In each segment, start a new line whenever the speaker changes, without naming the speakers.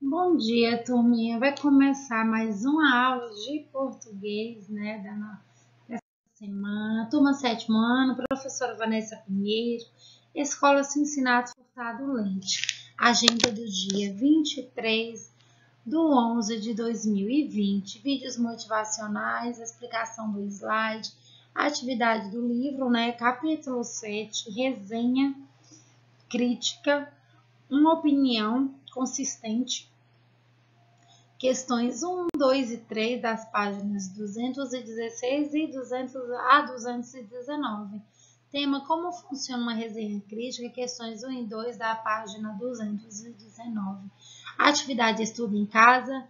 Bom dia, turminha. Vai começar mais uma aula de português, né, dessa semana. Turma 7º ano, professora Vanessa Pinheiro, Escola Cincinato Furtado Leite. Agenda do dia 23/11 de 2020. Vídeos motivacionais, explicação do slide, atividade do livro, né, capítulo 7, resenha, crítica, uma opinião consistente. Questões 1, 2 e 3 das páginas 216 e 219. Tema: como funciona uma resenha crítica? Questões 1 e 2 da página 219. Atividade estudo em casa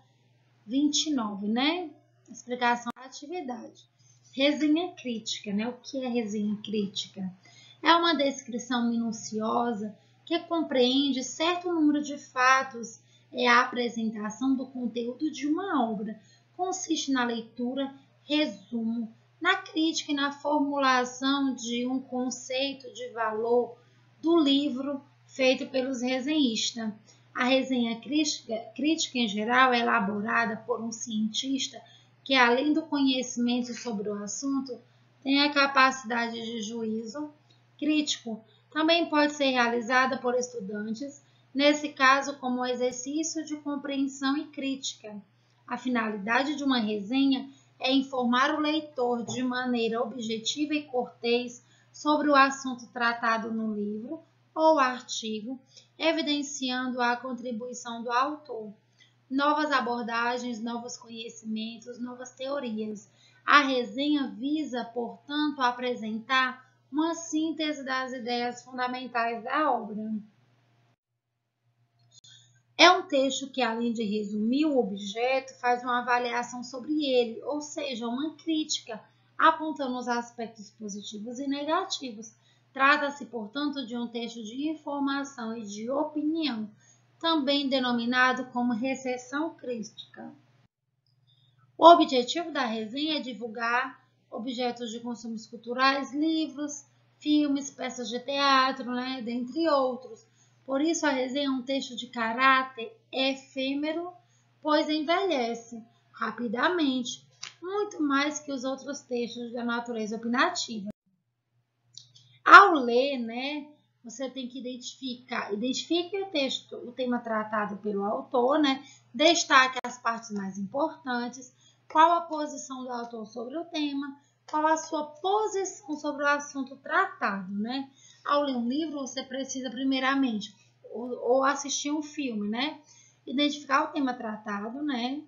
29, né? Explicação da atividade. Resenha crítica, né? O que é resenha crítica? É uma descrição minuciosa que compreende certo número de fatos. É a apresentação do conteúdo de uma obra. Consiste na leitura, resumo, na crítica e na formulação de um conceito de valor do livro feito pelos resenhistas. A resenha crítica em geral é elaborada por um cientista que, além do conhecimento sobre o assunto, tem a capacidade de juízo crítico. Também pode ser realizada por estudantes, nesse caso como exercício de compreensão e crítica. A finalidade de uma resenha é informar o leitor de maneira objetiva e cortês sobre o assunto tratado no livro ou artigo, evidenciando a contribuição do autor, novas abordagens, novos conhecimentos, novas teorias. A resenha visa, portanto, apresentar uma síntese das ideias fundamentais da obra. É um texto que, além de resumir o objeto, faz uma avaliação sobre ele, ou seja, uma crítica, apontando os aspectos positivos e negativos. Trata-se, portanto, de um texto de informação e de opinião, também denominado como recepção crítica. O objetivo da resenha é divulgar objetos de consumos culturais, livros, filmes, peças de teatro, né, dentre outros. Por isso, a resenha é um texto de caráter efêmero, pois envelhece rapidamente, muito mais que os outros textos da natureza opinativa. Ao ler, né, você tem que identifique o texto, o tema tratado pelo autor, né, Destaque as partes mais importantes. Qual a posição do autor sobre o tema? Qual a sua posição sobre o assunto tratado, né? Ao ler um livro, você precisa primeiramente ou assistir um filme, né? Identificar o tema tratado, né?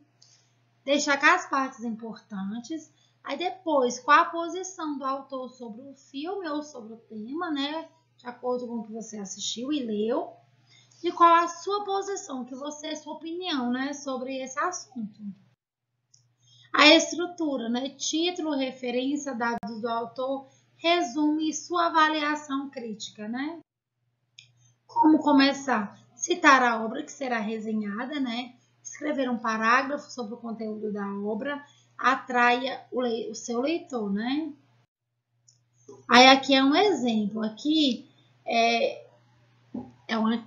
Destacar as partes importantes. Aí depois, qual a posição do autor sobre o filme ou sobre o tema, né? De acordo com o que você assistiu e leu. E qual a sua posição, sua opinião, né? Sobre esse assunto. A estrutura, né? Título, referência, dados do autor, resumo e sua avaliação crítica, né? Como começar? Citar a obra que será resenhada, né? Escrever um parágrafo sobre o conteúdo da obra, atraia o seu leitor, né? Aí aqui é um exemplo, aqui é uma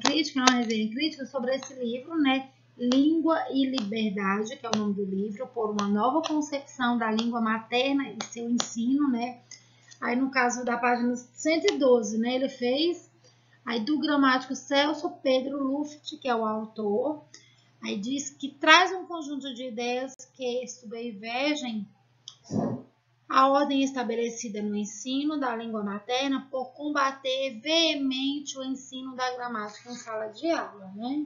crítica, uma resenha crítica sobre esse livro, né? Língua e Liberdade, que é o nome do livro, por uma nova concepção da língua materna e seu ensino, né? Aí no caso da página 112, né? Ele fez aí do gramático Celso Pedro Luft, que é o autor, aí diz que traz um conjunto de ideias que subvergem a ordem estabelecida no ensino da língua materna por combater veemente o ensino da gramática em sala de aula, né?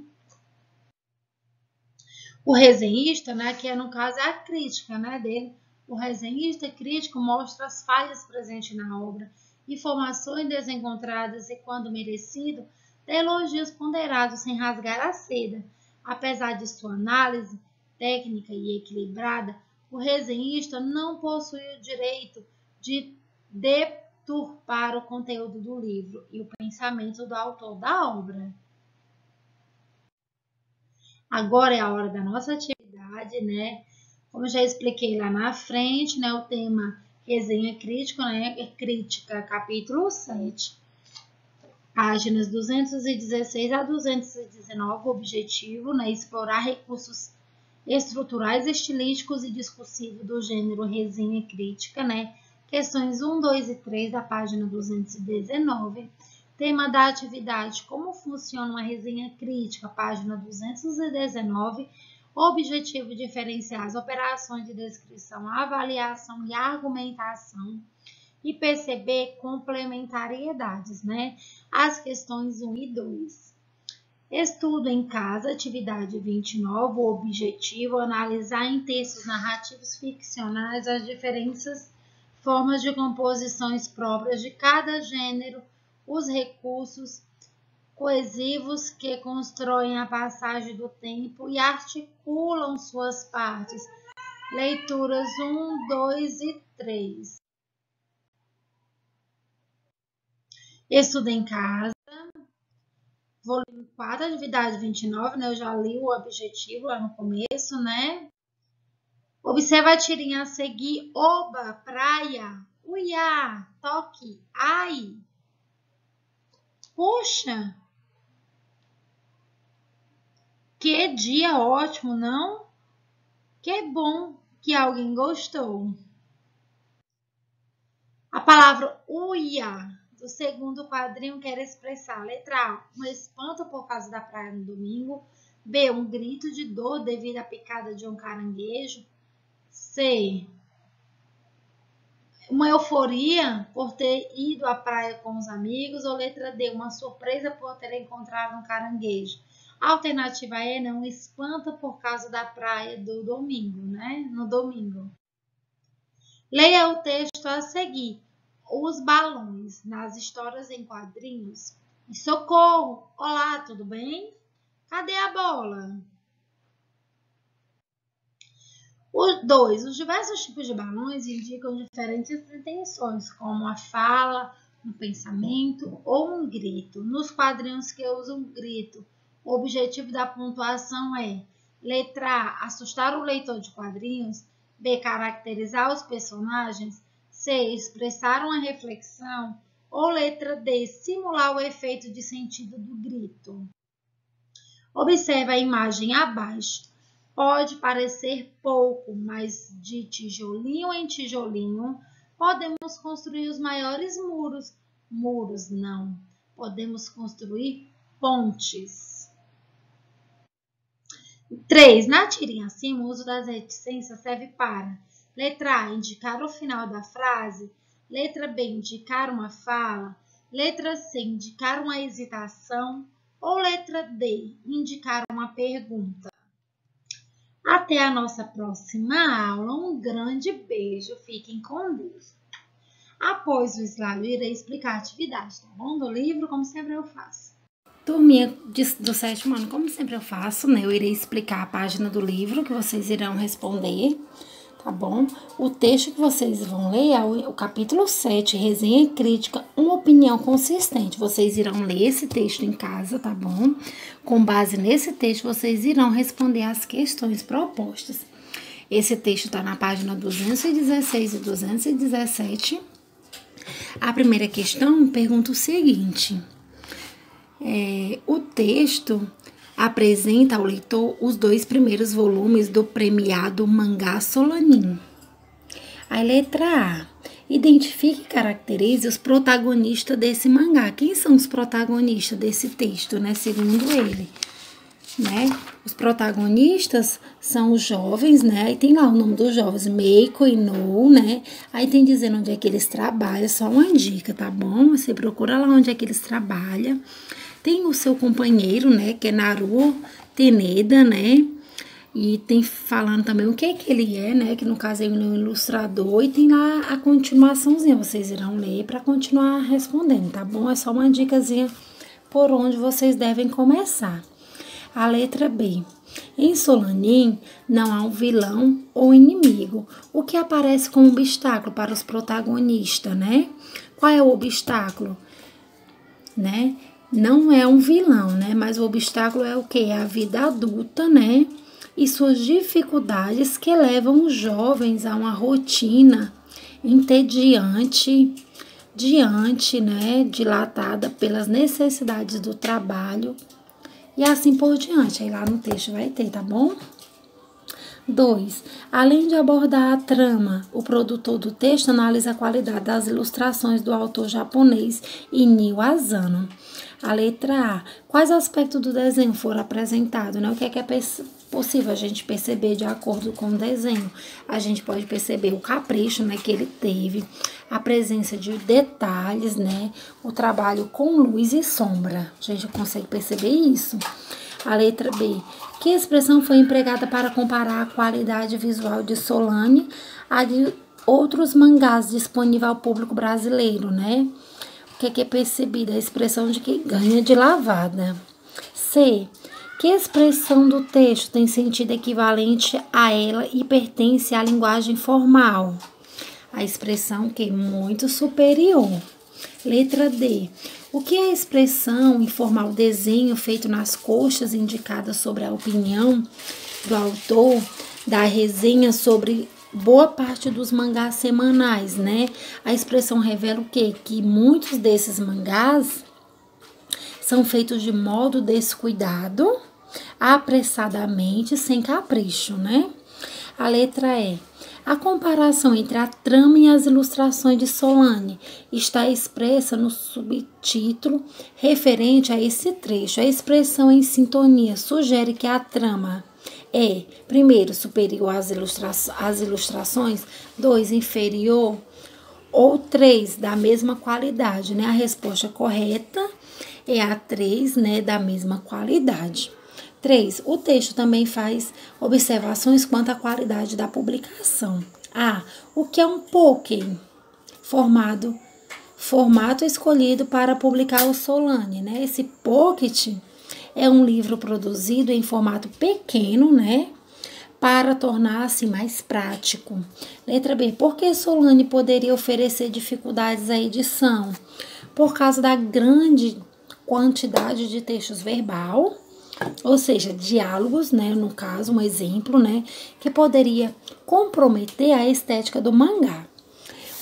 O resenhista, né, que é no caso a crítica, né, dele, o resenhista crítico mostra as falhas presentes na obra, informações desencontradas e, quando merecido, dá elogios ponderados sem rasgar a seda. Apesar de sua análise técnica e equilibrada, o resenhista não possui o direito de deturpar o conteúdo do livro e o pensamento do autor da obra. Agora é a hora da nossa atividade, né? Como eu já expliquei lá na frente, né? O tema resenha crítica, né? Crítica, capítulo 7, páginas 216 a 219, o objetivo, né? Explorar recursos estruturais, estilísticos e discursivos do gênero resenha crítica, né? Questões 1, 2 e 3 da página 219. Tema da atividade, como funciona uma resenha crítica, página 219. Objetivo, diferenciar as operações de descrição, avaliação e argumentação e perceber complementariedades, né? As questões 1 e 2. Estudo em casa, atividade 29, o objetivo, analisar em textos narrativos ficcionais as diferentes formas de composições próprias de cada gênero, os recursos coesivos que constroem a passagem do tempo e articulam suas partes. Leituras 1, 2 e 3. Estudo em casa. Volume 4, atividade 29, né? Eu já li o objetivo lá no começo, né? Observa a tirinha a seguir. Oba, praia, uiá, toque, ai. Puxa, que dia ótimo, não? Que bom que alguém gostou. A palavra uia do segundo quadrinho quer expressar: letra A, um espanto por causa da praia no domingo. B, um grito de dor devido à picada de um caranguejo. C, uma euforia por ter ido à praia com os amigos. Ou letra D, uma surpresa por ter encontrado um caranguejo. A alternativa E, né, um espanto por causa da praia do domingo, né? No domingo. Leia o texto a seguir. Os balões nas histórias em quadrinhos. Socorro! Olá, tudo bem? Cadê a bola? 2. Os diversos tipos de balões indicam diferentes intenções, como a fala, um pensamento ou um grito. Nos quadrinhos que usam grito, o objetivo da pontuação é: letra A, assustar o leitor de quadrinhos. B, caracterizar os personagens. C, expressar uma reflexão. Ou letra D, simular o efeito de sentido do grito. Observe a imagem abaixo. Pode parecer pouco, mas de tijolinho em tijolinho podemos construir os maiores muros. Muros não, podemos construir pontes. 3. Na tirinha acima, o uso das reticências serve para: letra A, indicar o final da frase. Letra B, indicar uma fala. Letra C, indicar uma hesitação. Ou letra D, indicar uma pergunta. Até a nossa próxima aula. Um grande beijo. Fiquem com Deus. Após o slide, eu irei explicar a atividade, tá bom? Do livro, como sempre eu faço.
Turminha do 7º ano, como sempre eu faço, né? Eu irei explicar a página do livro que vocês irão responder, tá bom? O texto que vocês vão ler é o capítulo 7, resenha crítica, uma opinião consistente. Vocês irão ler esse texto em casa, tá bom? Com base nesse texto, vocês irão responder as questões propostas. Esse texto tá na página 216 e 217. A primeira questão pergunta o seguinte: o texto apresenta ao leitor os 2 primeiros volumes do premiado mangá Solanin. A letra A: identifique e caracterize os protagonistas desse mangá. Quem são os protagonistas desse texto, né? Segundo ele, né? Os protagonistas são os jovens, né? Aí tem lá o nome dos jovens, Meiko e No, né? Aí tem dizendo onde é que eles trabalham, só uma dica, tá bom? Você procura lá onde é que eles trabalham. Tem o seu companheiro, né? Que é Naruo Teneda, né? E tem falando também o que é que ele é, né? Que no caso ele é um ilustrador. E tem lá a continuaçãozinha, vocês irão ler para continuar respondendo, tá bom? É só uma dicasinha por onde vocês devem começar. A letra B: em Solanin não há um vilão ou inimigo, o que aparece como obstáculo para os protagonistas, né? Qual é o obstáculo, né? Não é um vilão, né? Mas o obstáculo é o quê? É a vida adulta, né? E suas dificuldades que levam os jovens a uma rotina entediante, né? Dilatada pelas necessidades do trabalho. E assim por diante, aí lá no texto vai ter, tá bom? 2. Além de abordar a trama, o produtor do texto analisa a qualidade das ilustrações do autor japonês Inio Asano. A letra A: quais aspectos do desenho foram apresentados, né? O que é possível a gente perceber de acordo com o desenho? A gente pode perceber o capricho, né, que ele teve, a presença de detalhes, né, o trabalho com luz e sombra. A gente consegue perceber isso. A letra B: que expressão foi empregada para comparar a qualidade visual de Solanin a de outros mangás disponíveis ao público brasileiro, né? O que é percebida? A expressão de que ganha de lavada. C: que expressão do texto tem sentido equivalente a ela e pertence à linguagem formal? A expressão que é muito superior. Letra D: o que é a expressão informal desenho feito nas coxas indicadas sobre a opinião do autor da resenha sobre boa parte dos mangás semanais, né? A expressão revela o quê? Que muitos desses mangás são feitos de modo descuidado, apressadamente, sem capricho, né? A letra E: a comparação entre a trama e as ilustrações de Solanin está expressa no subtítulo referente a esse trecho. A expressão em sintonia sugere que a trama é, primeiro, superior às ilustrações, 2, inferior, ou 3, da mesma qualidade, né? A resposta correta é a 3, né? Da mesma qualidade. 3. O texto também faz observações quanto à qualidade da publicação. A. O que é um poké? Formato escolhido para publicar o Solanin, né? Esse pocket é um livro produzido em formato pequeno, né? Para tornar assim mais prático. Letra B: por que Solanin poderia oferecer dificuldades à edição? Por causa da grande quantidade de textos verbal, ou seja, diálogos, né, no caso, um exemplo, né, que poderia comprometer a estética do mangá.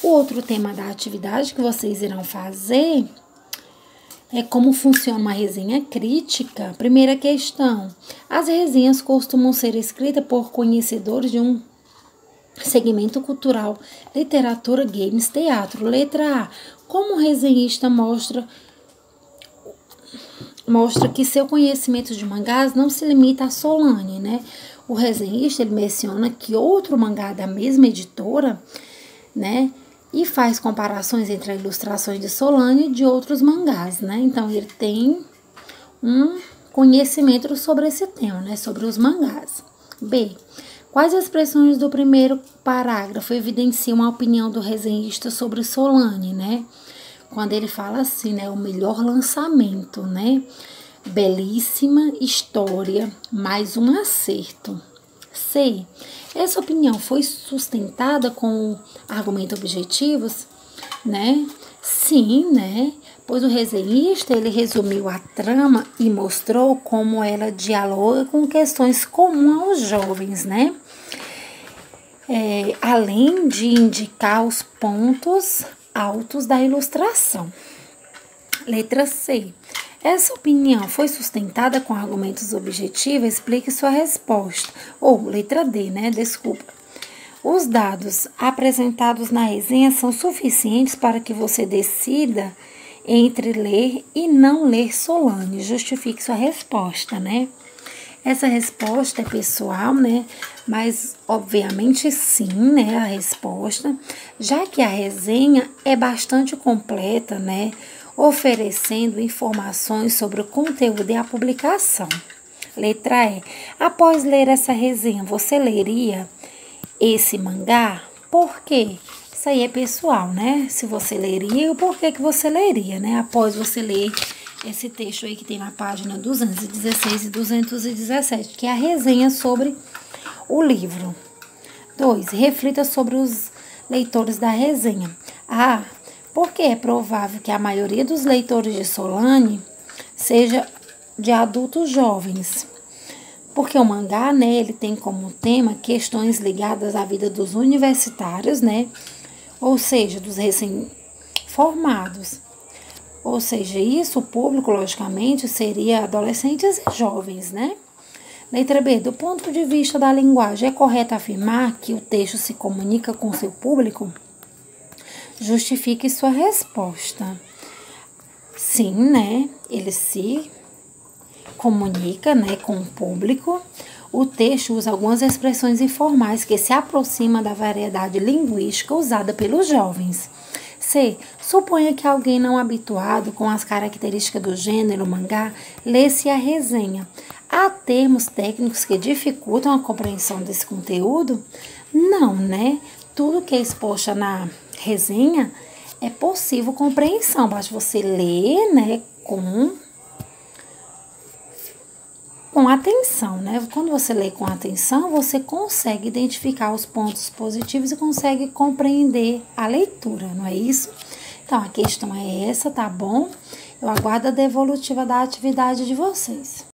O outro tema da atividade que vocês irão fazer é como funciona uma resenha crítica. Primeira questão: as resenhas costumam ser escritas por conhecedores de um segmento cultural, literatura, games, teatro. Letra A: como o resenhista mostra mostra que seu conhecimento de mangás não se limita a Solange, né? O resenhista, ele menciona que outro mangá da mesma editora, né? E faz comparações entre as ilustrações de Solange e de outros mangás, né? Então, ele tem um conhecimento sobre esse tema, né? Sobre os mangás. B. Quais expressões do primeiro parágrafo evidenciam a opinião do resenhista sobre Solange, né? Quando ele fala assim, né? O melhor lançamento, né? Belíssima história, mais um acerto. C. Essa opinião foi sustentada com argumentos objetivos, né? Sim, né? Pois o resenhista, ele resumiu a trama e mostrou como ela dialoga com questões comuns aos jovens, né? Além de indicar os pontos altos da ilustração. Letra C. Essa opinião foi sustentada com argumentos objetivos? Explique sua resposta. Ou, letra D, né? Desculpa. Os dados apresentados na resenha são suficientes para que você decida entre ler e não ler Solange. Justifique sua resposta, né? Essa resposta é pessoal, né? Mas, obviamente, sim, né? A resposta, já que a resenha é bastante completa, né? Oferecendo informações sobre o conteúdo e a publicação. Letra E. Após ler essa resenha, você leria esse mangá? Por quê? Isso aí é pessoal, né? Se você leria e o porquê que você leria, né? Após você ler esse texto aí que tem na página 216 e 217, que é a resenha sobre o livro. 2. Reflita sobre os leitores da resenha. A. Porque é provável que a maioria dos leitores de Solange seja de adultos jovens. Porque o mangá, né, ele tem como tema questões ligadas à vida dos universitários, né? Ou seja, dos recém-formados. Ou seja, isso, o público, logicamente, seria adolescentes e jovens, né? Letra B. Do ponto de vista da linguagem, é correto afirmar que o texto se comunica com seu público? Justifique sua resposta. Sim, né? Ele se comunica, né, com o público. O texto usa algumas expressões informais que se aproximam da variedade linguística usada pelos jovens. C. Suponha que alguém não habituado com as características do gênero mangá lesse a resenha. Há termos técnicos que dificultam a compreensão desse conteúdo? Não, né? Tudo que é exposto na resenha é possível compreensão, basta você ler, né, com atenção, né? Quando você lê com atenção, você consegue identificar os pontos positivos e consegue compreender a leitura, não é isso? Então, a questão é essa, tá bom? Eu aguardo a devolutiva da atividade de vocês.